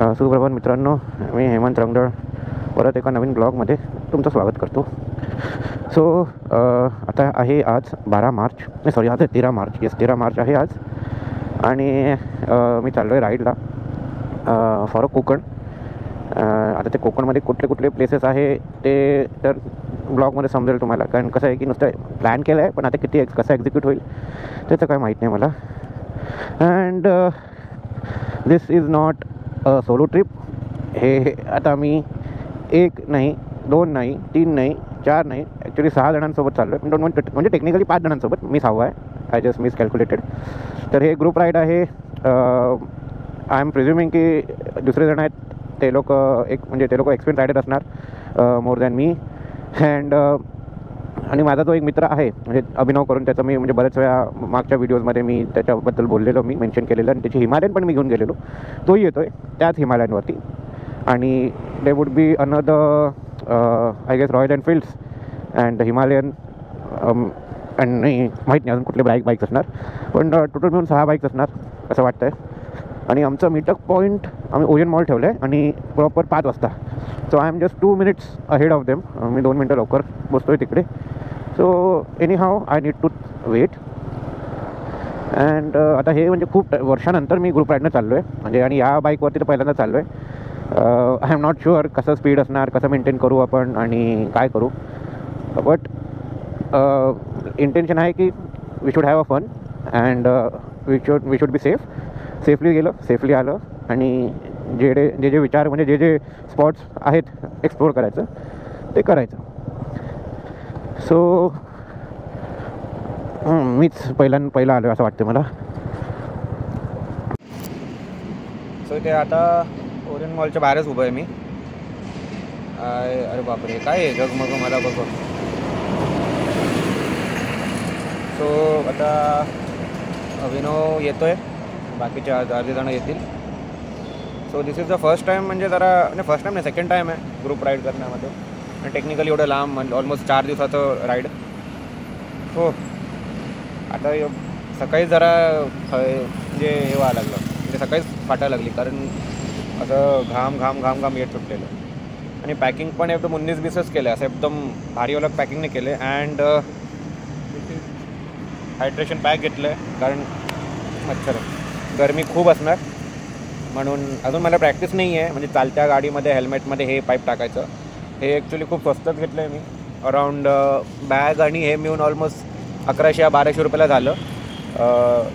सुप्रभात मित्रांनो, मी हेमंत रंगडळ परत एका नवीन ब्लॉगमध्ये तुमचं स्वागत करतो. सो आता आहे आज 12 मार्च, नाही सॉरी, आता 13 मार्च. येस, 13 मार्च आहे आज. आणि मी चाललो आहे राईडला फॉर कोकण. आता ते कोकणमध्ये कुठले कुठले प्लेसेस आहे ते तर ब्लॉगमध्ये समजेल तुम्हाला. कारण कसं आहे की नुसतं प्लॅन केलं आहे, पण आता किती कसं एक्झिक्यूट होईल त्याचं काय माहीत नाही मला. And this is not solo trip. हे आता मी 1 नाही, 2 नाही, 3 नाही, 4 नाही, ॲक्च्युली 6 जणांसोबत चाललो आहे. म्हणजे टेक्निकली 5 जणांसोबत, मी 6वा आहे. I just miss calculated. तर हे ग्रुप राईड आहे. आय एम प्रिझ्युमिंग की दुसरे जण आहेत ते लोक ते लोक एक्सपिरियन्स रायडर असणार मोर दॅन मी. अँड आणि माझा तो एक मित्र आहे म्हणजे अभिनव करून, त्याचं मी म्हणजे बऱ्याच वेळा मागच्या व्हिडिओजमध्ये मी त्याच्याबद्दल बोललेलो, मी मेन्शन केलेलं. आणि त्याची हिमालयन पण मी घेऊन गेलेलो, तोही येतो आहे त्याच हिमालयनवरती. आणि they would be another I guess Royal Enfields and Himalayan आणि माहीत नाही अजून कुठले बाईक्स असणार, पण टोटल मिळून 6 बाईक्स असणार असं वाटतं आहे. आणि आमचं मीटअप पॉईंट आम्ही ओरियन मॉल ठेवलं आहे आणि प्रॉपर 5 वाजता. So I am just 2 minutes ahead of them. मी 2 मिनटं लवकर बसतो आहे तिकडे. So anyhow I need to wait. And आता हे म्हणजे खूप वर्षानंतर मी ग्रुप राईडनं चाललो आहे म्हणजे, आणि या बाईकवरती तर पहिल्यांदा चाललो आहे. आय एम नॉट शुअर कसं स्पीड असणार, कसं मेंटेन करू आपण आणि काय करू. बट इंटेन्शन आहे की we should have a fun and we should be safely गेलं, सेफली आलं. आणि जे विचार म्हणजे जे स्पॉट्स आहेत एक्सप्लोअर करायचं ते करायचं. सो मीच पहिला आलो असं वाटतं मला. सो ते आता ओरियन मॉलच्या बाहेरच उभं आहे मी. अरे बापरे, काय आहे जगमग मला बघ. सो आता अभिनव येतो आहे, बाकीचे अर्धे जणं येतील. So this is the first time, म्हणजे फर्स्ट टाईम नाही, सेकंड टाईम आहे ग्रुप राईड करण्यामध्ये. आणि टेक्निकली एवढं लांब म्हणजे ऑलमोस्ट 4 दिवसाचं राईड. हो, आता सकाळी जरा म्हणजे हे व्हायला लागलं, म्हणजे सकाळीच फाटायला लागली, कारण असं घाम येत सुटलेलं. आणि पॅकिंग पण एकदम 19-20च केलं, असं एकदम भारीवाला पॅकिंग नाही केलं. अँड हायड्रेशन पॅक घेतलं आहे, कारण गरमी खूप असणार म्हणून. अजून मला प्रॅक्टिस नाही आहे म्हणजे चालत्या गाडीमध्ये हेल्मेटमध्ये हे पाईप टाकायचं. हे ॲक्च्युली खूप स्वस्तच घेतलं आहे मी. अराऊंड बॅग आणि हे मिळून ऑलमोस्ट 1100-1200 रुपयाला झालं.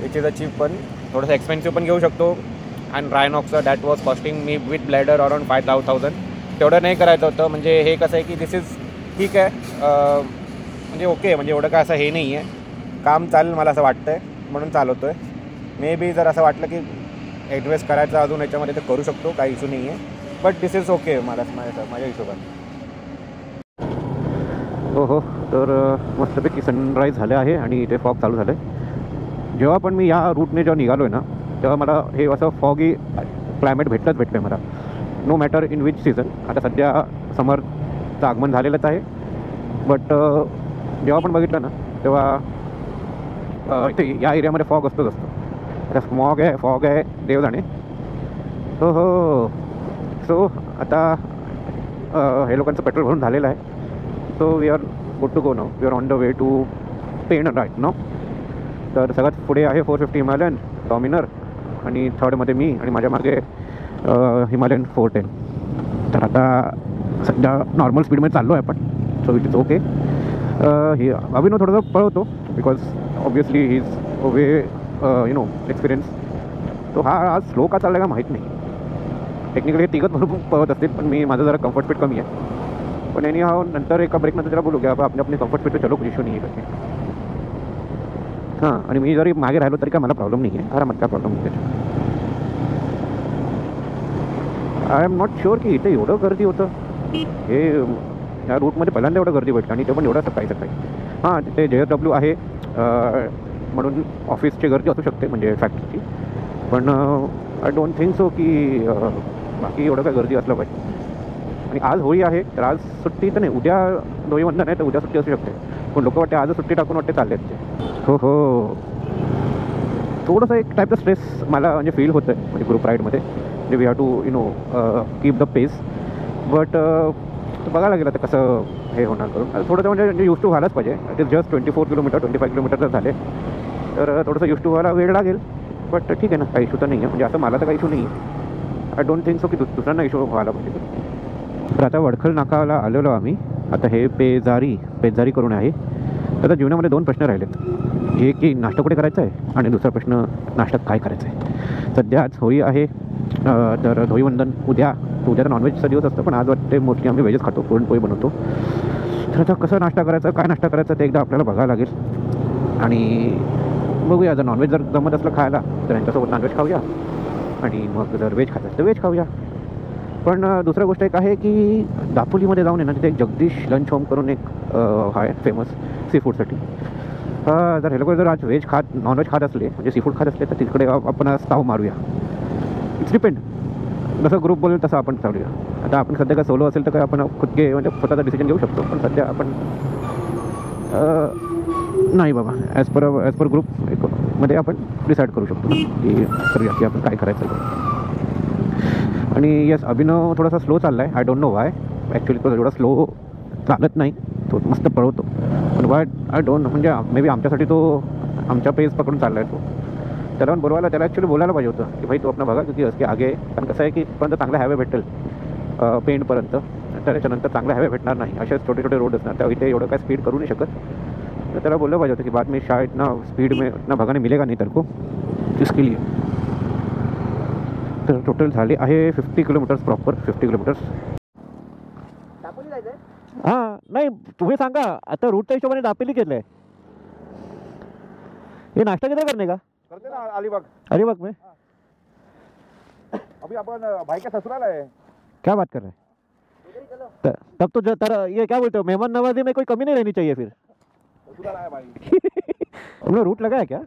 इट इज अ चीप, पण थोडंसं एक्सपेन्सिव्ह पण घेऊ शकतो. अँड रायनॉक्सचं that was costing me with bladder around 5,000. तेवढं नाही करायचं होतं. म्हणजे हे कसं आहे की दिस इज ठीक आहे, म्हणजे ओके, म्हणजे एवढं काय असं हे नाही आहे, काम चालेल मला असं वाटतं आहे म्हणून चालवतो आहे. मे बी जर असं वाटलं की ॲडजस्ट करायचं अजून याच्यामध्ये तर करू शकतो, काही इश्यू नाही आहे. बट दिस इज ओके माझ्या हिशोबाने. हो, तर मस्तपैकी सनराईज झाले आहे आणि इथे फॉग चालू झालं आहे. जेव्हा पण मी या रूटने जेव्हा निघालो आहे ना, तेव्हा मला हे असं फॉगी क्लायमेट भेटलं आहे मला, no matter in which season. आता सध्या समरचं आगमन झालेलंच आहे. बट जेव्हा पण बघितलं ना तेव्हा इथे या एरियामध्ये फॉग असतो. आता फॉग आहे देव जाणे. हो. सो आता हे लोकांचं पेट्रोल भरून झालेलं आहे. So we are good to go now. We are on the way to Pen right now. तर सगळ्यात पुढे आहे 450 हिमालयन डॉमिनर आणि 3rdमध्ये मी आणि माझ्या मागे हिमालयन 410. तर आता सध्या नॉर्मल स्पीडमध्ये चाललो आहे आपण. So it is okay. ही अभिनव थोडंसं पळवतो because obviously he is way experience. तो हा आज स्लो का चालला का माहीत नाही. टेक्निकली हे तिघत भरपूर पळत असतील, पण माझं जरा कम्फर्ट स्पीड कमी आहे. पण एनी हाव नंतर एका ब्रेकनंतर त्याला बोलू की आपण आपली कम्फर्ट स्पीड चलो, कुछ इश्यू नाही आहे. हां, आणि मी जरी मागे राहिलो तरी काय मला प्रॉब्लेम नाही आहे, आरामात काय प्रॉब्लेम नाही त्याच्यात. आय एम नॉट शुअर की इथे एवढं गर्दी होतं. हे या रूटमध्ये पहिल्यांदा एवढं गर्दी भेटलं आणि ते पण एवढं सकाळी. हां, तिथे JSW आहे म्हणून ऑफिसची गर्दी असू शकते, म्हणजे फॅक्टरीची. पण आय डोंट थिंक सो की बाकी एवढं काय गर्दी असलं पाहिजे. आणि आज होळी आहे तर आज सुट्टी तर नाही, उद्या ध्वजवंदन आहे तर उद्या सुट्टी असू शकते. पण लोक वाटते आज सुट्टी टाकून चालले आहेत ते. हो, थोडंसं एक टाईपचं स्ट्रेस मला म्हणजे फील होतं आहे म्हणजे ग्रुप राईडमध्ये. म्हणजे we have to keep the pace. But बघायला गेलं तर कसं हे होणार करून थोडंसं म्हणजे यूज टू व्हायलाच पाहिजे. It is just 24 kilometre 25 kilometre जर झाले तर थोडंसं यूज टू व्हायला वेळ लागेल. बट ठीक आहे ना, काही इशू तर नाही आहे. म्हणजे असं मला तर काही इशू नाही आहे. आय डोंट थिंक सो की दुसऱ्यांना इशू व्हायला पाहिजे. तर आता वडखल नाकाला आलेलो आम्ही. आता हे पेजारी करून आहे. तर जीवनामध्ये 2 प्रश्न राहिलेत. एक की नाश्ता कुठे करायचा आहे आणि दुसरा प्रश्न नाश्ता काय करायचा आहे. सध्या आज होळी आहे तर धोईवंदन उद्या तर नॉनव्हेजचा दिवस असतं, पण आज वाटते मोस्टली आम्ही व्हेजच खातो, पुरणपोळी बनवतो. तर आता कसं नाश्ता करायचं, काय नाश्ता करायचं ते एकदा आपल्याला बघावं लागेल. आणि बघूया, जर नॉनव्हेज जर जमत असलं खायला तर यांच्यासोबत नॉनव्हेज खाऊया आणि मग जर व्हेज खायचं तर व्हेज खाऊया. पण दुसरी गोष्ट एक आहे की दापोलीमध्ये जाऊन आहे ना, तिथे एक जगदीश लंच होम करून एक आहे फेमस सी फूडसाठी. जर हे लोक जर आज नॉनव्हेज खात असले म्हणजे सी फूड खात असले तर तिकडे आपण आज ताव मारूया. इट्स डिपेंड, जसं ग्रुप बोलेल तसं आपण चालूया. आता आपण सध्या काय सोलो असेल तर काय आपण खुदके म्हणजे स्वतःचा डिसिजन घेऊ शकतो, पण सध्या आपण नाही बाबा ॲज पर ग्रुप मध्ये आपण डिसाईड करू शकतो की करूया की आपण काय करायचं. आणि येस, अभिनव थोडासा स्लो चालला आहे. I don't know Y. Actually तो एवढा स्लो चालत नाही, तो मस्त पळवतो. पण वाय आय डोंट, म्हणजे मे बी आमच्यासाठी तो आमच्या पेस पकडून चालला आहे. तो त्याला पण बोलवायला, त्याला ॲक्च्युली बोलायला पाहिजे होतं की भाई तो आपण बघा क्योंकि उसके आगे. कारण कसं आहे की पर्यंत चांगला हायवे भेटेल पेंडपर्यंत, त्याच्यानंतर चांगला हायवे भेटणार नाही. असेच छोटे छोटे रोड असणार, त्या इथे एवढं काय स्पीड करू नाही शकत. तर त्याला बोललं पाहिजे होतं की बाद में शायद ना स्पीड में ना भगाने मिलेगा नहीं तेरे को, इसके लिए. तर टोटल झाले आहे 50 किलोमीटर्स, प्रॉपर 50 किलोमीटर्स. हां, नाही तुम्ही सांगा आता रूटच्या हिशोबाने दापेली केलं आहे. ये नाश्ता किधर करने का? करते ना अलीबाग में. अभी अपन भाई का ससुराल है. क्या बात कर रहे हैं? तब तो ये क्या बोलते हो, मेहमान नवाजी में कोई कमी नहीं रहनी चाहिए फिर. ससुराल है भाई. तुमने रूट लगा है क्या?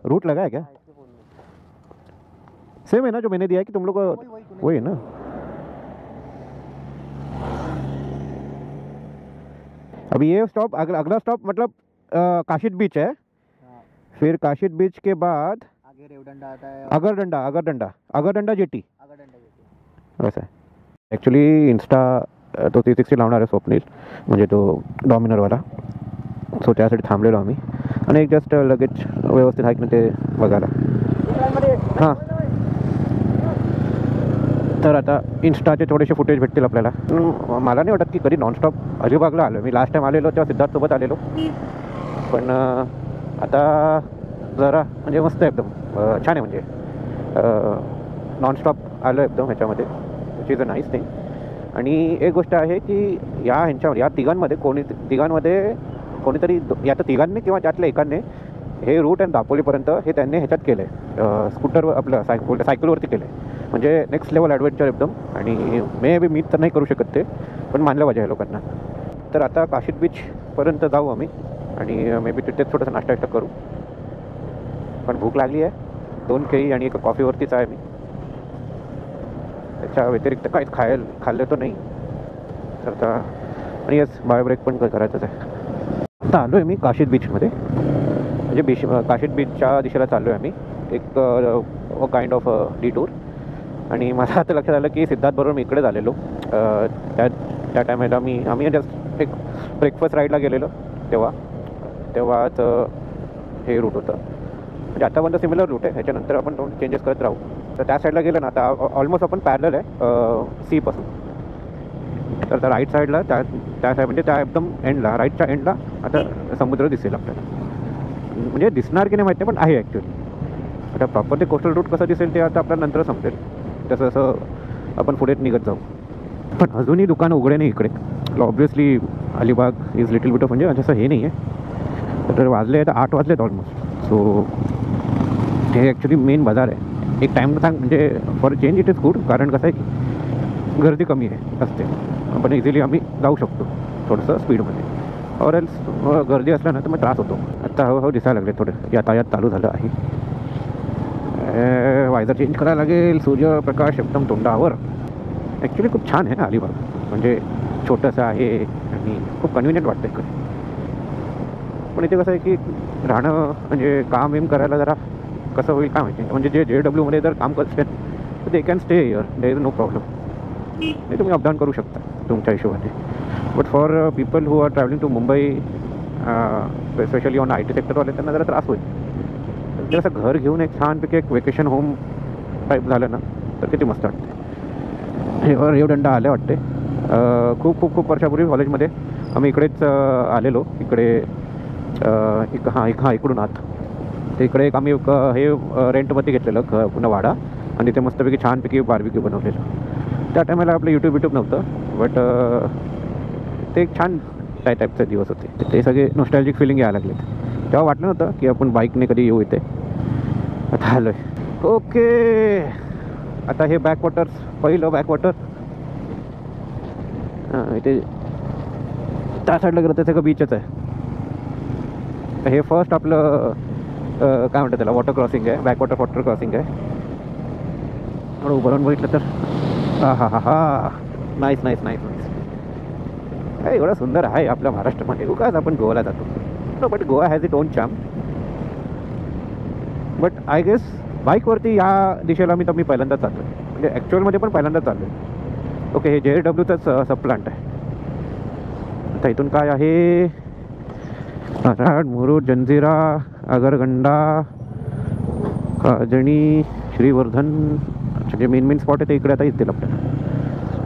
रूट लगा है क्या? सेम है ना जो मैंने दिया है कि तुम लोग को वही है ना. अभी ये स्टॉप अगला स्टॉप मतलब काशिद बीच है. फिर काशिद बीच के बाद आगे रेवदंडा आता है. अगरडंडा जेटी वैसा है. ॲक्च्युली इन्स्टा तो 360 लावणार आहे स्वप्नील, म्हणजे तो डॉमिनरवाला. सो त्यासाठी थांबलेलो आम्ही आणि एक जस्ट लगेच व्यवस्थित आहे की नाही ते बघायला. हां, तर आता इन्स्टाचे थोडेसे फुटेज भेटतील आपल्याला. मला नाही वाटत की कधी नॉनस्टॉप अलिबागला आलो. मी लास्ट टाईम आलेलो तेव्हा सिद्धार्थसोबत आलेलो, पण आता जरा म्हणजे मस्त एकदम छान आहे. म्हणजे नॉनस्टॉप आलो एकदम ह्याच्यामध्ये, which is a nice thing. आणि एक गोष्ट आहे की या तिघांमध्ये कोणीतरी या तर तिघांनी किंवा त्यातल्या एकाने हे रूट आणि दापोलीपर्यंत हे त्यांनी ह्याच्यात केलं आहे, स्कूटरवर आपलं सायकलवरती केलं आहे. म्हणजे नेक्स्ट लेवल ॲडव्हेंचर एकदम. आणि मे बी मी तर नाही करू शकत ते, पण मानलं पाहिजे लोकांना. तर आता काशीद बीचपर्यंत जाऊ आम्ही आणि मे बी तिथेच थोडंसं नाश्ता करू. पण भूक लागली आहे. 2 केळी आणि 1 कॉफीवरतीच आहे मी. त्याच्या व्यतिरिक्त काहीच खाल्लं तर नाही. तर आता आणि येस बायो ब्रेक पण करायचंच आहे. आता आलो आहे मी काशीद बीचमध्ये, म्हणजे काशीद बीचच्या दिशेला चाललो आहे आम्ही. एक काइंड ऑफ डी टूर. आणि मला आता लक्षात आलं की सिद्धार्थबरोबर मी इकडे झालेलो. त्या टायमाला आम्ही जस्ट एक ब्रेकफास्ट राईडला गेलेलो तेव्हाच हे रूट होतं. म्हणजे आतापर्यंत सिमिलर रूट आहे. ह्याच्यानंतर आपण दोन चेंजेस करत राहू. तर त्या साईडला गेलं ना, आता ऑलमोस्ट आपण पॅरलल आहे सीपासून. तर राईट साईडला त्या साईड म्हणजे त्या एकदम एंडला, राईटच्या एंडला आता समुद्र दिसेल आपल्याला. म्हणजे दिसणार की नाही माहीत नाही, पण आहे ॲक्च्युली. आता प्रॉपर ते कोस्टल रूट कसं दिसेल ते आता आपल्याला नंतर समजेल. तसं आपण पुढे निघत जाऊ. पण अजूनही दुकानं उघडे नाही इकडे. Obviously Alibag is little bit of म्हणजे जसं हे नाही आहे. तर वाजले तर 8 वाजलेत ऑलमोस्ट. सो हे ॲक्च्युली मेन बाजार आहे. एक टाईम म्हणजे for change it is good. कारण कसं आहे की गर्दी कमी असते, आपण इझिली आम्ही जाऊ शकतो थोडंसं स्पीडमध्ये. और एल्स गर्दी असल्या ना तर मग त्रास होतो. आत्ता हळूहळू दिसायला लागले थोडे यातायात चालू झालं आहे. वायझर चेंज करायला लागेल. सूर्यप्रकाश एकदम तोंडावर. ॲक्च्युली खूप छान आहे अलिबाग. म्हणजे छोटंसं आहे आणि खूप कन्व्हिनियंट वाटतं इकडे. पण इथे कसं आहे की राहणं म्हणजे काम करायला जरा कसं होईल काय माहिती. म्हणजे जे JWमध्ये जर काम करत असेल they can stay here, there is no problem. नाही तुम्ही अपडाऊन करू शकता तुमच्या हिशोबाने. But for people who are travelling to Mumbai, specially on IT सेक्टरवाले, त्यांना जरा त्रास होईल. ते असं घर घेऊन एक छानपैकी एक वेकेशन होम टाईप झालं ना तर किती मस्त वाटते. रेवदंडा आले वाटते. खूप खूप खूप वर्षापूर्वी कॉलेजमध्ये आम्ही इकडेच आलेलो. इकडे इकडून आत ते इकडे एक आम्ही हे रेंटमध्ये घेतलेलं पुन्हा वाडा, आणि तिथे मस्तपैकी छानपैकी बार्बिक्यू बनवलेलं. त्या टायमाला आपलं यूट्यूब नव्हतं, बट ते एक छान टाईपचे दिवस होते. ते सगळे नॉस्टॅल्जिक फिलिंग यायला लागले. तेव्हा वाटलं नव्हतं की आपण बाईकने कधी येऊ इथे. आता आलो आहे. ओके, आता हे बॅकवॉटर्स, पहिलं बॅकवॉटर इथे त्या साईडला गेलं तर सगळं बीचच आहे. हे फर्स्ट आपलं काय म्हणतात त्याला, वॉटर क्रॉसिंग आहे, बॅकवॉटर वॉटर क्रॉसिंग आहे. थोडं उभं राहून बघितलं तर हा नाईस नाईस नाईस नाईस. काय एवढं सुंदर आहे आपल्या महाराष्ट्रामध्ये. उगाच आपण गोव्याला जातो. But Goa has it own charm. But I guess बाईकवरती या दिशेला मी पहिल्यांदाच चाललो आहे, म्हणजे ॲक्च्युअलमध्ये पण पहिल्यांदाच चाललो आहे. ओके, हे JSWचंच सब प्लांट आहे. आता इथून काय आहे, कराड, मुरुड, जंजिरा, आगरगंडा, काजणी, श्रीवर्धन, जे मेन स्पॉट आहे ते इकडे आता येतील आपल्याला.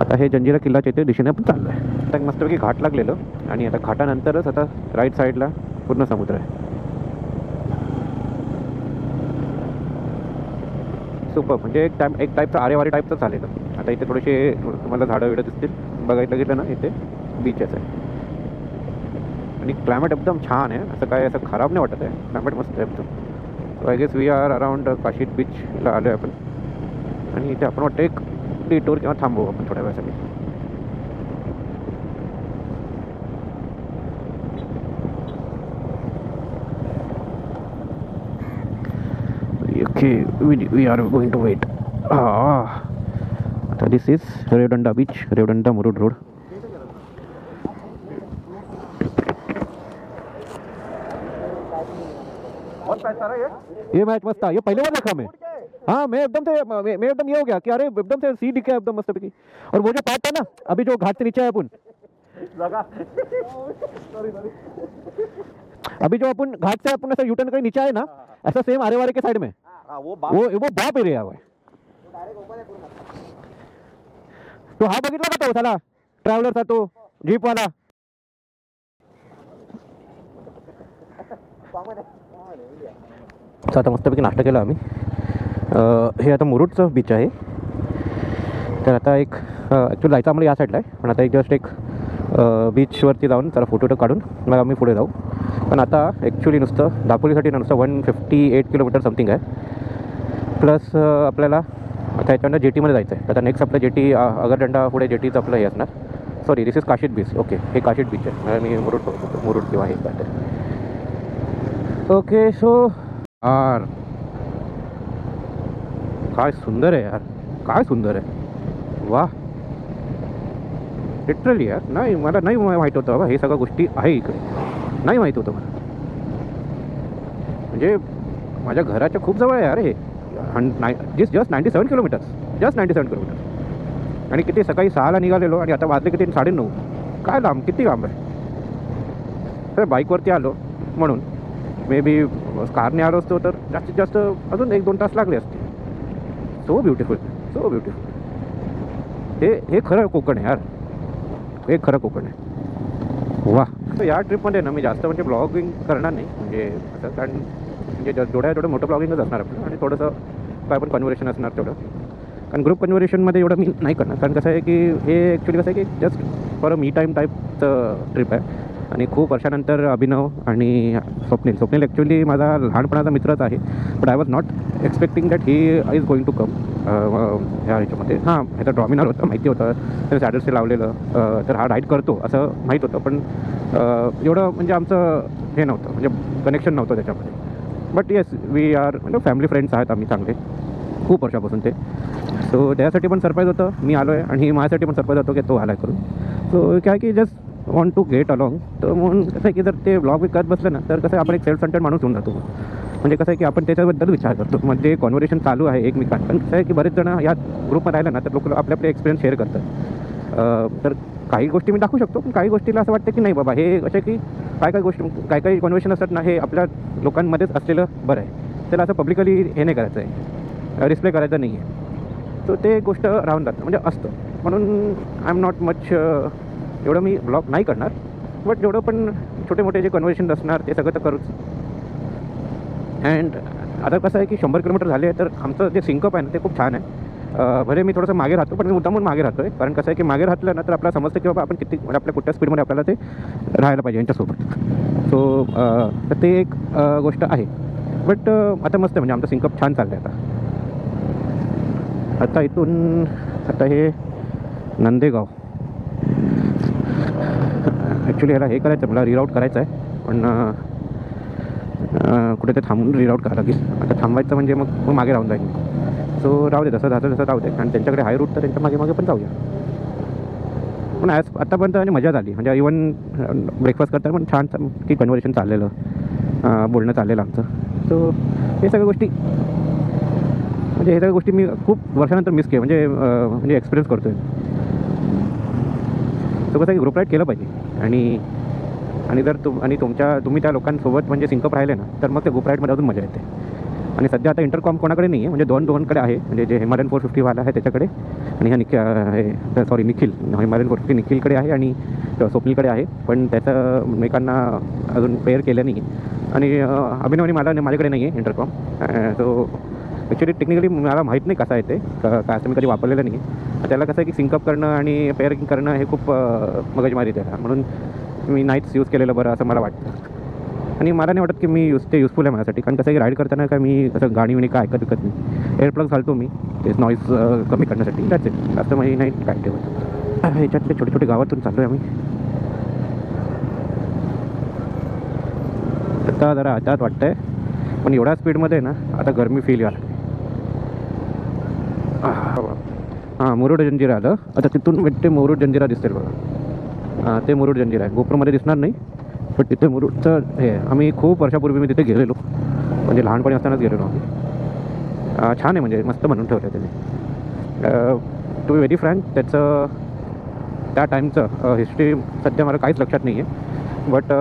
आता हे जंजिरा किल्ल्याच्या इथे दिशेने आपण चाललो आहे. आता मस्तपैकी घाट लागलेलं, आणि आता घाटानंतरच आता राईट साईडला पूर्ण समुद्र आहे. सुपर, म्हणजे एक टाईपचं आरेवारी टाईपचं चालेलं. आता इथे थोडेसे तुम्हाला झाडं विडं दिसतील. बघायला गेलं ना इथे बीचच आहे, आणि क्लायमेट एकदम छान आहे. असं काय असं खराब नाही वाटत आहे, क्लायमेट मस्त आहे एकदम. So I guess we are around Kashid बीचला आलो आहे आपण, आणि इथे आपण वाटतं एक डिटोर किंवा थांबवू आपण थोड्या वेळासाठी. Okay, we are going to wait. आता this is Revdanda beach, Revdanda Murud road. ये मैच मस्त था, ये पहले बार देखा मैं. हाँ, मैं एकदम ये हो गया कि अरे एकदम से सी दिखा एकदम मस्त पैकी. और वो जो पार्ट था ना अभी जो घाट से नीचे है अपन, अभी जो अपन घाट से अपन ऐसा यूटर्न करके नीचे आए ना, ऐसा सेम आरे वारे के साइड में वो बाप एरिया है. तो हा बघितला का तो साला ट्रॅव्हलर था तो जीप वाला. आता मस्तपैकी नाश्ता केला आम्ही. हे आता मुरुडचं बीच आहे. तर आता एक ॲक्च्युअली जायचं आम्हाला या साईडला आहे, पण आता एक जस्ट एक बीचवरती जाऊन जरा फोटो काढून मग आम्ही पुढे जाऊ. पण आता ॲक्च्युली नुसतं दापोलीसाठी नुसतं 158 किलोमीटर समथिंग आहे. प्लस आपल्याला आता याच्यानंतर जेटीमध्ये जायचं आहे. आता नेक्स्ट आपलं जेटी आगरदंडा पुढे जेटीचं आपलं हे असणार. Sorry, this is Kashid beach. Okay, हे काशीद बीच आहे. मी मुरुड किंवा हे काय. ओके, सो यार काय सुंदर आहे यार, काय सुंदर आहे. वा, लिटरली यार. नाही, मला नाही माहीत होतं बाबा हे सगळ्या गोष्टी आहे इकडे. नाही माहीत होतं मला. म्हणजे माझ्या घराच्या खूप जवळ आहे यार हे. Just 97 kilometres, just 97 kilometres. आणि किती सकाळी 6ला निघालेलो आणि आता वाजले किती 9:30. काय लांब, किती लांब आहे. तर बाईकवरती आलो म्हणून, मे बी कारने आलो असतो तर जास्तीत जास्त अजून 1-2 तास लागले असते. So beautiful, so beautiful. हे खरं कोकण आहे यार, हे खरं कोकण आहे. वा. तर या ट्रिपमध्ये ना मी जास्त म्हणजे ब्लॉगिंग करणार नाही, म्हणजे असं, कारण म्हणजे जेवढं मोठं ब्लॉगिंगच असणार आपलं, आणि थोडंसं काय पण कन्व्हर्सेशन असणार तेवढं. कारण ग्रुप कन्व्हर्सेशनमध्ये एवढं मी नाही करणार, कारण कसं आहे की हे ॲक्च्युली कसं आहे की just for a me time टाईपचं ट्रिप आहे. आणि खूप वर्षानंतर अभिनव आणि स्वप्नील ॲक्च्युली माझा लहानपणाचा मित्रच आहे. But I was not expecting that he is going to come ह्या ह्याच्यामध्ये. हां, ह्याचा ड्रॉमिनर होतं, माहिती होतं, त्याने सॅडल्स लावलेलं, तर हा राईड करतो असं माहीत होतं. पण एवढं म्हणजे आमचं हे नव्हतं, म्हणजे कनेक्शन नव्हतं त्याच्यामध्ये. बट येस, वी आर म्हणजे फॅमिली फ्रेंड्स आहेत आम्ही चांगले खूप वर्षापासून ते. सो त्यासाठी पण सरप्राईज होतं मी आलो आहे, आणि माझ्यासाठी पण सरप्राईज होतो की तो आला आहे करून. सो काय की just want to get along. तर म्हणून कसं आहे की जर ते ब्लॉग करत बसलं ना तर कसं आपण एक सेल्फ सेंटर्ड माणूस होऊन जातो. म्हणजे कसं आहे की आपण त्याच्याबद्दल विचार करतो. म्हणजे कॉन्व्हर्सेशन चालू आहे एकमेकांत, पण कसं आहे की बरेच जण या ग्रुपमध्ये राहिलं ना तर लोक आपले आपले एक्सपिरियन्स शेअर करतात. तर काही गोष्टी मी दाखवू शकतो, पण काही गोष्टीला असं वाटतं की नाही बाबा, हे असं की काय गोष्टी काही कॉन्व्हर्सेशन असतात ना, हे आपल्या लोकांमध्येच असलेलं बरं आहे. त्याला असं पब्लिकली हे नाही करायचं आहे, डिस्प्ले करायचं नाही आहे. सो ते गोष्ट राहून जातं, म्हणजे असतं. म्हणून आय एम नॉट मच एवढं मी ब्लॉग नाही करणार, बट जेवढं पण छोटे मोठे जे कन्व्हर्सेशन असणार ते सगळं तर करूच. अँड आता कसं आहे की 100 किलोमीटर झाले आहे, तर आमचं जे सिंकअप आहे ना ते खूप छान आहे. भले मी थोडंसं मागे राहतो, पण मी मुद्दामून मागे राहतो आहे. कारण कसं आहे की मागे राहतलं ना तर आपल्याला समजतं की बाबा आपण किती, म्हणजे आपल्या कुठल्या स्पीडमध्ये आपल्याला ते राहायला पाहिजे यांच्यासोबत. सो तर ते एक गोष्ट आहे. बट आता मस्त आहे, म्हणजे आमचं सिंकअप छान चाललं आहे आता इथून. आता हे नंदेगाव, ॲक्च्युली ह्याला हे करायचं, मला रिराऊट करायचं आहे, पण कुठे ते थांबून रिराऊट करावं लागेल. आता थांबायचं म्हणजे मग मागे राहून जाईल. सो राहू दे, तसं राहू दे. आणि त्यांच्याकडे हाय रूट, तर त्यांच्या मागे पण जाऊया. पण आतापर्यंत म्हणजे मजा झाली. म्हणजे इवन ब्रेकफास्ट करताना पण छान की कन्व्हर्सेशन चाललेलं, बोलणं चाललेलं आमचं. सो हे सगळ्या गोष्टी, म्हणजे हे सगळ्या गोष्टी मी खूप वर्षानंतर मिस केलं, म्हणजे एक्सपिरियन्स करतो आहे. तो कसं की ग्रुप राईड केलं पाहिजे. आणि जर तुम्ही त्या लोकांसोबत म्हणजे सिंकअप राहिले ना, तर मग त्या ग्रुप राईडमध्ये अजून मजा येते. आणि सध्या आता इंटरकॉम कोणाकडे नाही आहे, म्हणजे दोनकडे आहे. म्हणजे जे हिमालयन 450 वाला आहे त्याच्याकडे, आणि हा निखिल हिमालयन 450 निखिलकडे आहे, आणि स्वप्नीलकडे आहे. पण त्याचं एकमेकांना अजून पेअर केलं नाही. आणि अभिनवनी माझ्याकडे नाही आहे इंटरकॉम. सो ॲक्च्युली टेक्निकली मला माहीत नाही कसं आहे ते, काय असं मी कधी वापरलेलं नाही आहे. त्याला कसं आहे की सिंकअप करणं आणि पेअरिंग करणं हे खूप मगजमारी त्याला, म्हणून मी नाहीच यूज केलेलं बरं असं मला वाटतं. आणि मला नाही वाटत की ते युजफुल आहे माझ्यासाठी. कारण कसं आहे की राईड करताना काय मी कसं गाणी काय ऐकत नाही. एअरप्लग घालतो मी, ते नॉईज कमी करण्यासाठी, त्याच आहे. असं म्हणजे नाही काय ठेवत. ह्याच्यातले छोटे छोटे गावातून चाललो आहे आम्ही. आता जरा आतात वाटतं आहे, पण एवढ्या स्पीडमध्ये ना आता गरमी फील व्हायला. हां, मुरुड जंजिरा आलं. आता तिथून ते मुरुड जंजिरा दिसतील बघा. ते मुरुड जंजिरा आहे, गोप्रोमध्ये दिसणार नाही, पण तिथे मुरुडचं हे आम्ही खूप वर्षापूर्वी मी तिथे गेलेलो, म्हणजे लहानपणी असतानाच गेलेलो आम्ही. छान आहे, म्हणजे मस्त बनवून ठेवलं आहे त्याने. टू बी व्हेरी फ्रँक, त्याचं त्या टाईमचं हिस्ट्री सध्या मला काहीच लक्षात नाही आहे, बट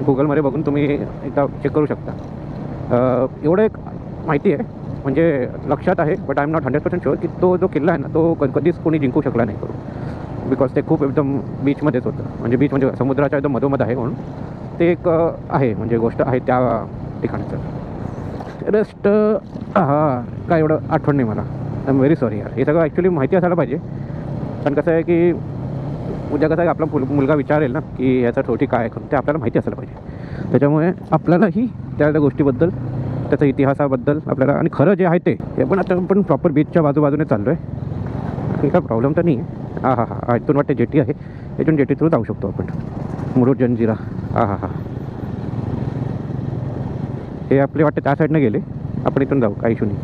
गुगलमध्ये बघून तुम्ही एकदा चेक करू शकता. एवढं एक माहिती आहे, म्हणजे लक्षात आहे, but I am not 100% sure की तो जो किल्ला आहे ना तो कधीच कोणी जिंकू शकला नाही करू. बिकॉज ते खूप एकदम बीचमध्येच होतं, म्हणजे बीच म्हणजे समुद्राच्या एकदम मधोमध आहे, म्हणून ते एक आहे, म्हणजे गोष्ट आहे त्या ठिकाणचं. रेस्ट काय एवढं आठवण नाही मला. आय एम व्हेरी सॉरी यार. हे सगळं ॲक्च्युली माहिती असायला पाहिजे. पण कसं आहे की उद्या कसं आहे आपला मुलगा विचारेल ना की ह्याचा छोटी काय आहे, ते आपल्याला माहिती असायला पाहिजे. त्याच्यामुळे आपल्यालाही त्या गोष्टीबद्दल, त्याच्या इतिहासाबद्दल आपल्याला, आणि खरं जे आहे ते पण आता आपण प्रॉपर बीचच्या बाजूबाजूने चाललो आहे, काय प्रॉब्लेम तर नाही आहे. हां, इथून वाटते जेटी आहे, इथून जेटी थ्रू जाऊ शकतो आपण. मुरुड जंजिरा. हां, हे आपले वाटते त्या साईडनं गेले, आपण इथून जाऊ, काही इशू नाही.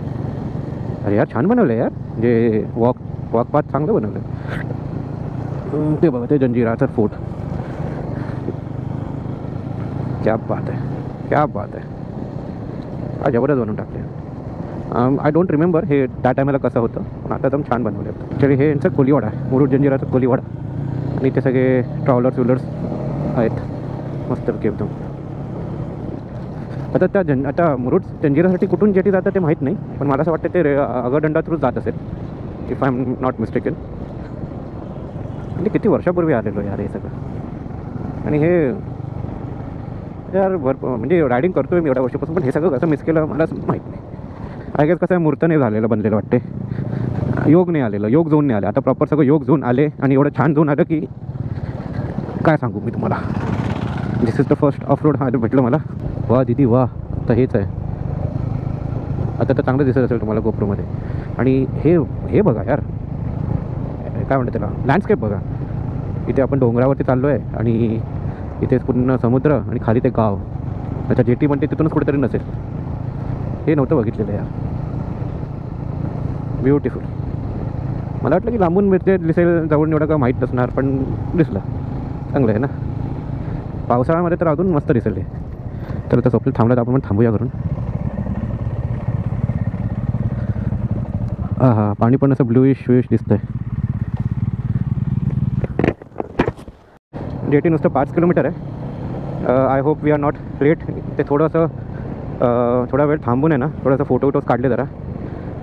अरे यार, छान बनवलं आहे यार, म्हणजे वॉक पाथ चांगलं बनवलं आहे. ते बघा, ते जंजिराचा फोर्ट. क्या बात आहे. हा जबरदस्त बनवून टाकले. आय डोंट रिमेंबर हे त्या टायमाला कसं होतं, पण आता एकदम छान बनवलं आहे. ॲक्च्युली हे यांचं कोलीवाडा आहे, मुरुड जंजिराचं कोलीवाडा. आणि ते सगळे ट्रॅव्हलर्स आहेत, मस्तपैकी एकदम. आता मुरुड जंजिरासाठी कुठून जेटी जातं ते माहीत नाही, पण मला असं वाटतं ते अगरडंडा थ्रू जात असेल, if I am not mistaken. म्हणजे किती वर्षापूर्वी आलेलो यार हे सगळं. आणि हे यार म्हणजे रायडिंग करतो आहे मी एवढ्या वर्षापासून, पण हे सगळं कसं मिस केलं मला माहीत नाही. आय गेस कसं आहे, मूर्त नाही झालेलं, बनलेलं वाटते. योग नाही आलेलं, योग झोन नाही आले. आता प्रॉपर सगळं योग झोन आले, आणि एवढं छान झोन आलं की काय सांगू मी तुम्हाला. This is the first off road हा भेटलं मला. वा दीदी वा. तर हेच आहे आता, तर चांगलं दिसत असेल तुम्हाला गोप्रोमध्ये. आणि हे बघा यार, काय म्हणतात त्याला, लँडस्केप बघा. इथे आपण डोंगरावरती चाललो आहे, आणि इथे पूर्ण समुद्र, आणि खाली ते गाव. त्याच्या जेटी म्हणते तिथूनच कुठेतरी नसेल. हे नव्हतं बघितलेलं यार. ब्युटिफुल. मला वाटलं की लांबून मिळते दिसेल, जवळून एवढं काय माहीत नसणार, पण दिसलं. चांगलं आहे ना. पावसाळ्यामध्ये तर अजून मस्त दिसेल हे. तर आता स्वप्नील थांबलं तर आपण पण थांबूया करून. हां, पाणी पण असं ब्लूइश शुइश दिसतंय. जेटी नुसतं 5 किलोमीटर आहे. I hope we are not late. ते थोडंसं थोडा वेळ थांबून आहे ना, थोडासा फोटोज काढले जरा.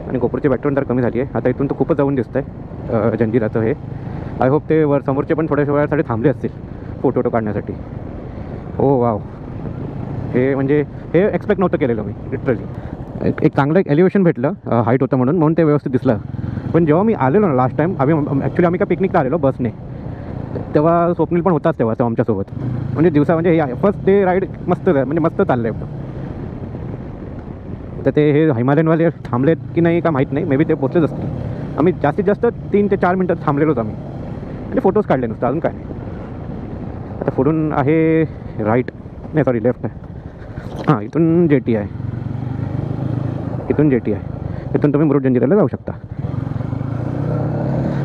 आणि गोपुरची बॅटरी तर कमी झाली आहे. आता इथून तर खूपच जाऊन दिसतं आहे जंजिराचं हे. आय होप ते वर समोरचे पण थोड्याशा वेळासाठी थांबले असतील फोटो काढण्यासाठी. ओ वाव, हे म्हणजे हे एक्सपेक्ट नव्हतं केलेलं मी लिटरली. एक चांगलं एक एलिव्हेशन भेटलं, हाईट होतं म्हणून ते व्यवस्थित दिसलं. पण जेव्हा मी आलेलो ना लास्ट टाईम, आम्ही का पिकनिकला आलेलो बसने, तेव्हा स्वप्नील पण होताच तेव्हा आमच्यासोबत. म्हणजे दिवसा म्हणजे फर्स्ट डे राईड मस्त म्हणजे मस्त चाललं आहे. तर ते हे हिमालयनवाले थांबलेत की नाही का माहीत नाही, मे बी ते पोचलेच असतील. आम्ही जास्तीत जास्त 3 ते 4 मिनटं थांबलेलोच आम्ही, म्हणजे फोटोज काढले नुसतं, अजून काय नाही. आता पुढून आहे राईट, नाही सॉरी लेफ्ट आहे. हां, इथून जेटी आहे. इथून तुम्ही मुरुड जंजिराला जाऊ शकता.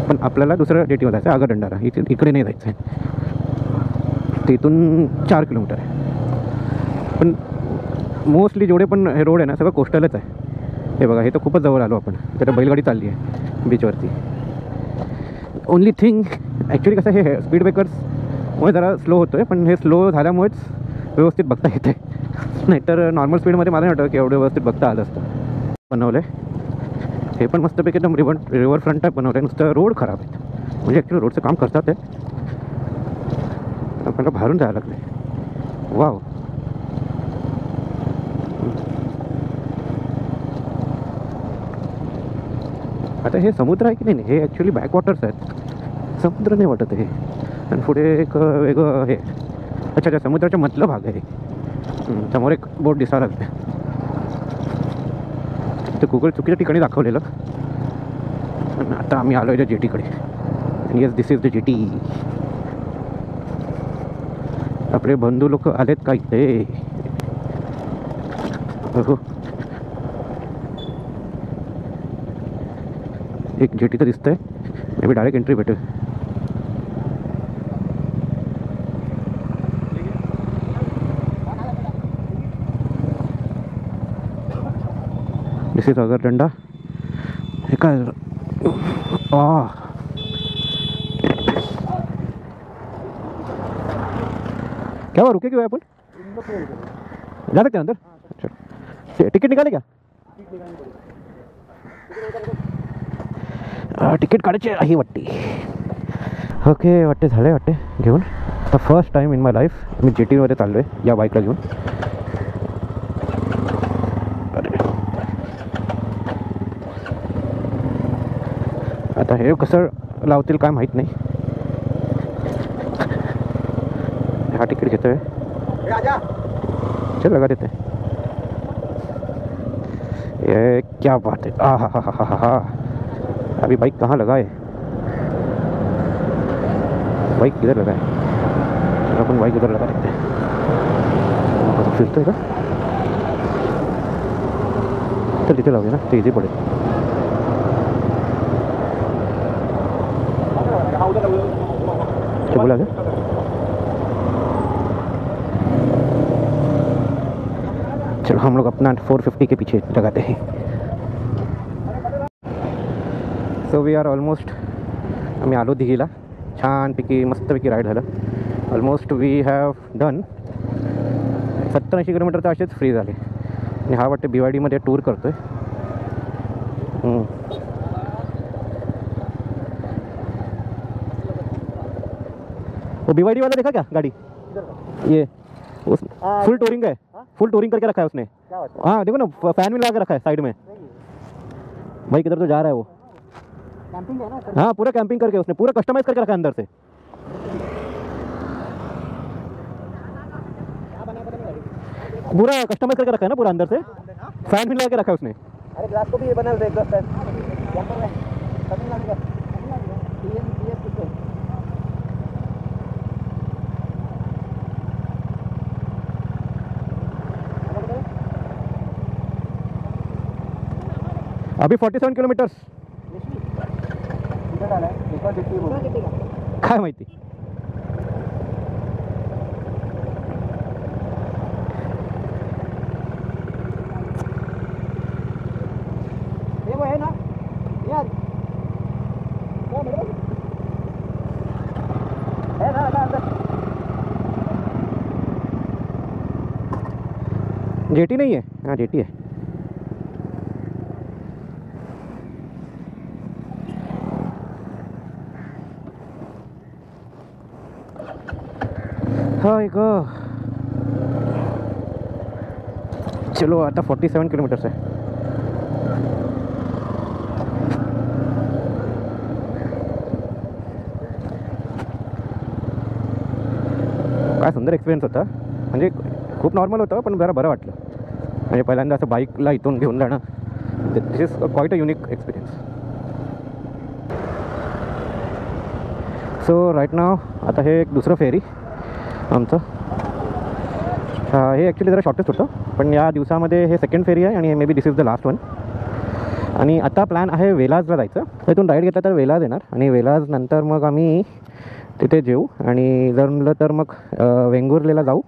पण आपल्याला दुसरं जेटीवर जायचं आहे, आगरदंडाला. इकडे नाही जायचं आहे. ते इथून 4 किलोमीटर आहे. पण मोस्टली जेवढे पण हे रोड आहे ना, सगळं कोस्टलच आहे. हे बघा, हे तर खूपच जवळ आलो आपण. त्याला बैलगाडी चालली आहे बीचवरती. ओनली थिंग ॲक्च्युली कसं हे स्पीड ब्रेकर्समुळे जरा स्लो होतो आहे, पण हे स्लो झाल्यामुळेच व्यवस्थित बघता येते. नाहीतर नॉर्मल स्पीडमध्ये मला नाही वाटतं की एवढं व्यवस्थित बघता आलं असतं. बनवलं आहे हे पण मस्तपैकी एकदम रिव्हर फ्रंट टाईप बनवलं आहे. नुसतं रोड खराब आहेत, म्हणजे ॲक्च्युली रोडचं काम करतात आहे. आपल्याला बाहेरून जायला लागलं. वाव, आता हे समुद्र आहे की नाही, हे ॲक्च्युली बॅकवॉटर्स आहेत, समुद्र नाही वाटत हे. आणि पुढे एक वेगळं हे, अच्छा समुद्राच्या मधला भाग आहे. समोर एक बोट दिसायला लागते. ते गुगल चुकीच्या ठिकाणी दाखवलेलं. आणि आता आम्ही आलो आहे त्या जेटीकडे. आणि yes, this is the jetty. आपले बंधू लोक आलेत का इथे? हो, एक जेटी तर दिसतंय. मे बी डायरेक्ट एंट्री भेटेल. दिस इज आगरदंडा. हे काय क्या हुआ, रुके क्यों है अपन? जा सकते हैं अंदर? अच्छा, टिकट निकाले क्या? तिकीट काढायची आहे वाटते. ओके, वाटते झाले वाटते घेऊन. आता first time in my life मी जेटीमध्ये चाललो आहे या बाईकला घेऊन. आता हे कसं लावतील काय माहीत नाही. हा तिकीट घेतोय, चल लगा देते. ये क्या बात है, हा. अभी बाइक कहाँ लगा है? बाइक किधर लगा है? चलो अपन बाइक इधर लगा देते हैं. फिरतोय का? तर तिथे लावूया ना, ते इझी पडेल. बोला क्या? चलो हम लोग अपना 450 के पीछे लगाते हैं. सो वी आर ऑलमोस्ट, आम्ही आलो दिघीला. छानपैकी मस्तपैकी राईड झालं. Almost we have done 70-80 kilometre तर असेच फ्री झाले. आणि हा वाटते BYDमध्ये टूर करतोय. वो BYD वाला देखा क्या गाड़ी? ये उस फुल टूरिंग है, फुल टूरिंग करके रखा है उसने. हाँ देखो ना, फैन भी लगा के रखा है साइड में. भाई किधर तो जा रहा है वो. कैंपिंग है ना? हाँ, पूरा कैंपिंग करके उसने पूरा कस्टमाइज करके रखा है अंदर से. पूरा कस्टमाइज करके रखा है ना पूरा अंदर से. फैन भी लगा के रखा है उसने. अरे ग्लास को भी ये बना दे एग्जॉस्ट फैन. अभी 47 किलोमीटर्स. काय माहिती. जेटी नहीं है, हाँ जेटी है. हाय गो. चलो आता 47 किलोमीटर्स आहे. काय सुंदर एक्सपिरियन्स होता. म्हणजे खूप नॉर्मल होतं पण जरा बरं वाटलं. म्हणजे पहिल्यांदा असं बाईकला इथून घेऊन जाणं, this is quite a unique experience. So right now आता हे एक दुसरं फेरी आमचं. हे ॲक्च्युली जरा शॉर्टेस्ट होतं पण या दिवसामध्ये हे सेकंड फेरी आहे आणि may be this is the last one. आणि आता प्लॅन आहे वेलाजला जायचं. इथून राईड घेतला तर वेलाज येणार आणि वेलाज नंतर मग आम्ही तिथे जेऊ आणि जर म्हणलं तर मग वेंगुर्लेला जाऊ,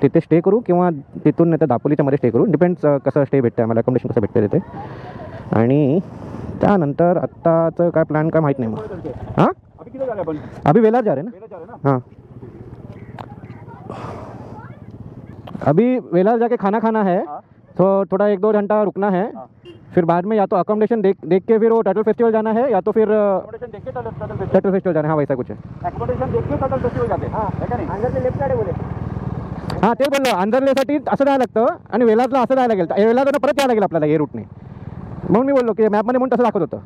तिथे स्टे करू किंवा तिथून नाही तर दापोलीच्या मध्ये स्टे करू. डिपेंड्स कसं स्टे भेटतं आम्हाला, अकोमोडेशन कसं भेटतं तिथे. आणि त्यानंतर आत्ताचं काय प्लॅन काय माहीत नाही मग. हां अभी वेलाज जा रहे ना. हाँ अभी वेलाज जाके खाना खाना है. तो थोड़ा 1-2 घंटा रुकना है. फिर बाद में या तो अकोमोडेशन देख के फिर वो टर्टल फेस्टिवल जाना है या तो फिर टर्टल फेस्टिवल जाना है. हाँ वैसा कुछ है. अकोमोडेशन देख के टर्टल फेस्टिवल जाते. हां है का नाही. अंदर से लेफ्ट साइड आहे बोले. हां ते बोललो अंदरलेसाठी असं जायला लागतं आणि वेलाजला असं जायला लागेल. वेलाजला परत यायला लागेल आपल्याला हे रूटने. म्हणून मी बोललो की मॅपमध्ये म्हणून तसं दाखवत होतं.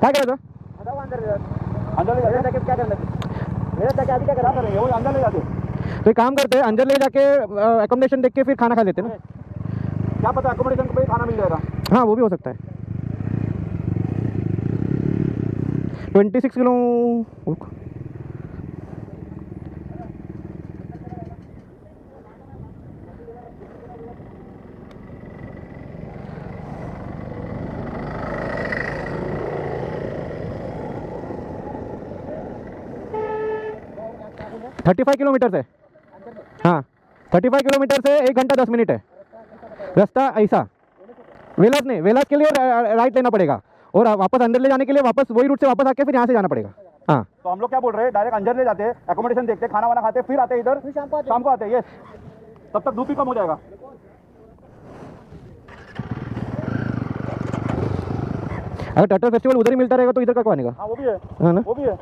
काय करायचं अंदर ले जाके क्या करना मेरा जाके अभी क्या करा रहे हैं वो अंदर ले जाते. तो एक काम करते हैं अंदर ले जाके अकोमोडेशन देख के फिर खाना खा लेते ना. क्या पता अकोमोडेशन पे खाना मिल जाएगा. हाँ वो भी हो सकता है. 26 किलो 35 किलोमीटर है. हाँ 35 किलोमीटर से 1 घंटा 10 मिनट है रास्ता. ऐसा वेलाज नहीं, वेलाज के लिए राइट लेना पड़ेगा और वापस अंदर ले जाने के लिए वापस वही रूट से वापस आके फिर यहाँ से जाना पड़ेगा. हाँ तो हम लोग क्या बोल रहे हैं, डायरेक्ट अंदर ले जाते हैं, अकोमोडेशन देखते हैं, खाना वाना खाते हैं, फिर आते हैं इधर शाम को आते हैं. यस तब तक धूप भी कम हो जाएगा. अगर टर्टल फेस्टिवल उधर ही मिलता रहेगा तो इधर का कौन आनेगा. हाँ वो भी है. हाँ ना. वो भी है.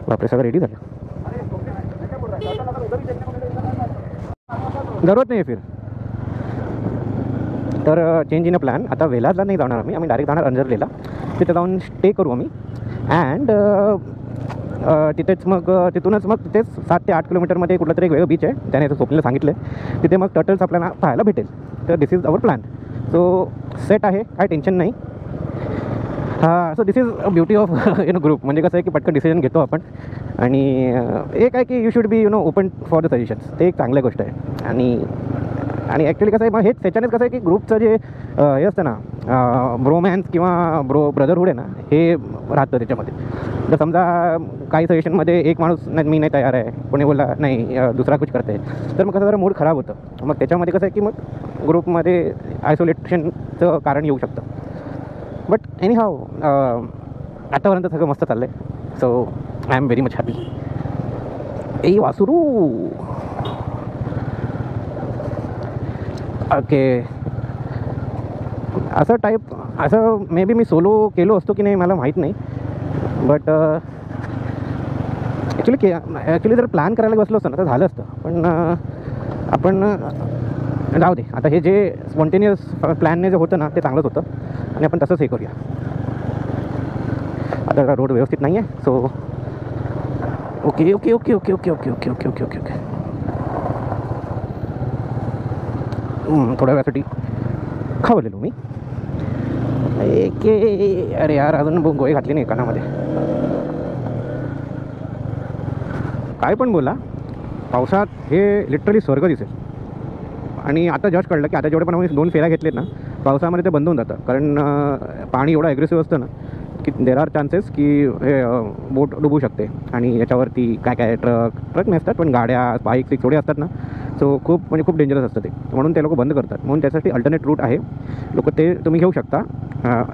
बापरे सगळं रेडी झालं. अरे मैं क्या बोल रहा है, टर्टल अगर उधर ही देखने को मिलेगा जरूरत नाही आहे फिर. तर चेंज इन अ प्लॅन. आता वेलाजला नाही जाणार आम्ही डायरेक्ट जाणार अंजरलेला. तिथे जाऊन स्टे करू आम्ही अँड तिथेच मग तिथूनच मग तिथेच 7 ते 8 किलोमीटरमध्ये कुठलं तरी एक वेगळं बीच आहे, त्याने स्वप्नीला सांगितलं आहे. तिथे मग टर्टल्स आपल्याला पाहायला भेटेल. तर this is our plan. So set आहे, काय टेन्शन नाही. हां so this is a beauty of group. म्हणजे कसं आहे की पटकन डिसिजन घेतो आपण आणि एक आहे की you should be open for the suggestions. ते एक चांगली गोष्ट आहे. आणि ॲक्च्युली कसं आहे मग हेच त्याच्यानेच कसं आहे की ग्रुपचं जे हे असतं ना ब्रोमॅन्स किंवा ब्रदरहूड आहे ना हे राहतं त्याच्यामध्ये. जर समजा काही सजेशनमध्ये एक माणूस नाही मी नाही तयार आहे, कोणी बोलला नाही दुसरा कुछ करते, तर मग कसं जरा मूड खराब होतं. मग त्याच्यामध्ये कसं आहे की मग ग्रुपमध्ये आयसोलेशनचं कारण येऊ शकतं. बट एनी हाव आतापर्यंत सगळं मस्त चाललं आहे. So I am very much happy. ए वासुरू ओके. असं टाईप असं मे बी मी सोलो केलो असतो की नाही मला माहीत नाही. बट ॲक्च्युली जर प्लॅन करायला बसलो असतं ना तर झालं असतं. पण आपण जाऊ दे. आता हे जे स्पॉन्टेनियस प्लॅनने जे होतं ना ते चांगलंच होतं आणि आपण तसंच हे करूया. आता रोड व्यवस्थित नाही आहे. So okay okay okay okay okay okay okay okay okay okay okay थोड्या वेळासाठी खावलेलो मी. अरे यार अजून गोळी घातली नाही कानामध्ये. काय पण बोला पावसात हे लिटरली स्वर्ग दिसेल. आणि आता जस्ट कळलं की आता जेवढे पण आम्ही 2 फेऱ्या घेतलेत ना पावसामध्ये ते बंद होऊन जातं. कारण पाणी एवढं ॲग्रेसिव्ह असतं ना की देर आर चान्सेस की हे बोट डुबू शकते. आणि याच्यावरती काय ट्रक नसतात पण गाड्या बाईक्स थोडे असतात ना. सो खूप डेंजरस असतं ते. म्हणून ते लोक बंद करतात. म्हणून त्यासाठी अल्टरनेट रूट आहे. लोक ते तुम्ही घेऊ शकता.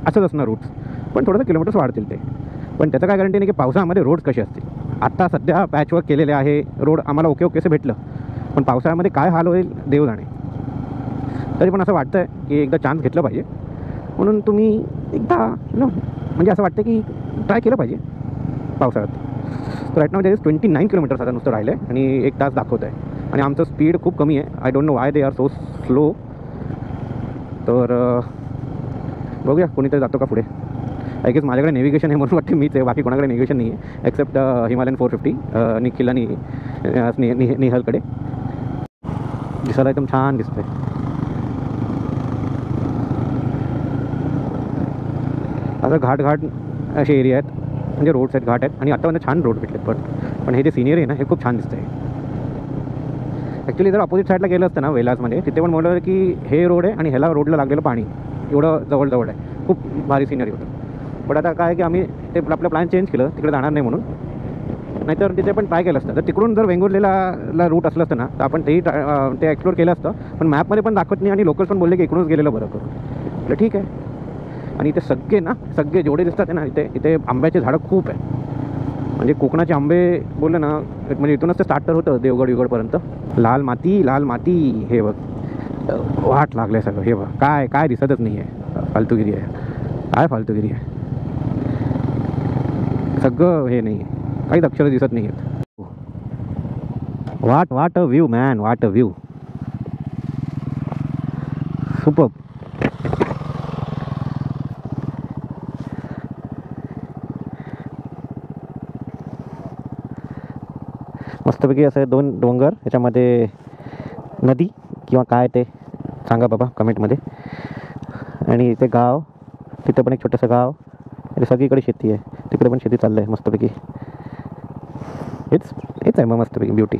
असंच असणार रूट्स पण थोडंसं किलोमीटर्स वाढतील ते. पण त्याचं काय गॅरंटी नाही की पावसाळ्यामध्ये रोड्स कसे असतील. आत्ता सध्या पॅचवर्क केलेले आहे, रोड आम्हाला ओके ओकेसे भेटलं, पण पावसाळ्यामध्ये काय हाल होईल देव जाणे. तरी पण असं वाटतं आहे की एकदा चान्स घेतलं पाहिजे, म्हणून तुम्ही एकदा म्हणजे असं वाटतं की ट्राय केलं पाहिजे पावसाळ्यात. तर right now there is 29 kilometres आता नुसतं राहिलं आहे आणि 1 तास दाखवत आहे आणि आमचं स्पीड खूप कमी आहे. I don't know Y they are so slow. तर बघूया कोणीतरी जातो का पुढे. आय गेस माझ्याकडे नेव्हिगेशन आहे म्हणून वाटते मीच आहे, बाकी कोणाकडे नेव्हिगेशन नाही आहे एक्सेप्ट हिमालयन 450 निखिल आणि निहलकडे. दिसायला एकदम छान दिसतंय. आता घाट असे एरिया आहेत, म्हणजे रोड्स आहेत, घाट आहेत आणि आत्तापर्यंत छान रोड भेटलेत. पण हे जे सिनियर आहे ना हे खूप छान दिसतं आहे. ॲक्च्युली जर अपोजिट साईडला गेलं असतं ना वेलासमध्ये, तिथे पण म्हटलं की हे रोड आहे आणि ह्याला रोडला लागलेलं पाणी एवढं जवळ आहे, खूप भारी सिनरी होतं. बट आता काय की आम्ही ते आपलं प्लॅन चेंज केलं, तिकडे जाणार नाही म्हणून. नाहीतर तिथे पण ट्राय केलं असतं. तर तिकडून जर वेंगुर्लेला रूट असलं असतं ना तर आपण ते एक्सप्लोर केलं असतं. पण मॅपमध्ये पण दाखवत नाही आणि लोकल्स पण बोलले की इकडूनच गेलेलं बरं करून. म्हटलं ठीक आहे. आणि इथे सगळे जेवढे दिसतात ना इथे आंब्याचे झाडं खूप आहे. म्हणजे कोकणाचे आंबे बोलले ना, म्हणजे इथूनच ते स्टार्ट तर होतं देवगडपर्यंत. लाल माती हे बघ, वाट लागले सगळं. हे बघ काय दिसतच नाही आहे. फालतूगिरी आहे, काय फालतूगिरी आहे. सगळं हे नाही आहे, काहीच अक्षरं दिसत नाही आहेत. वाट अ व्ह्यू मॅन, वाट अ व्ह्यू. सुपर. मस्तपैकी असं 2 डोंगर, याच्यामध्ये नदी किंवा काय ते सांगा बाबा कमेंटमध्ये. आणि इथे गाव, तिथं पण एक छोटंसं गाव. आणि सगळीकडे शेती आहे, तिकडे पण शेती चाललं आहे मस्तपैकी. हेच आहे मग मस्तपैकी ब्युटी.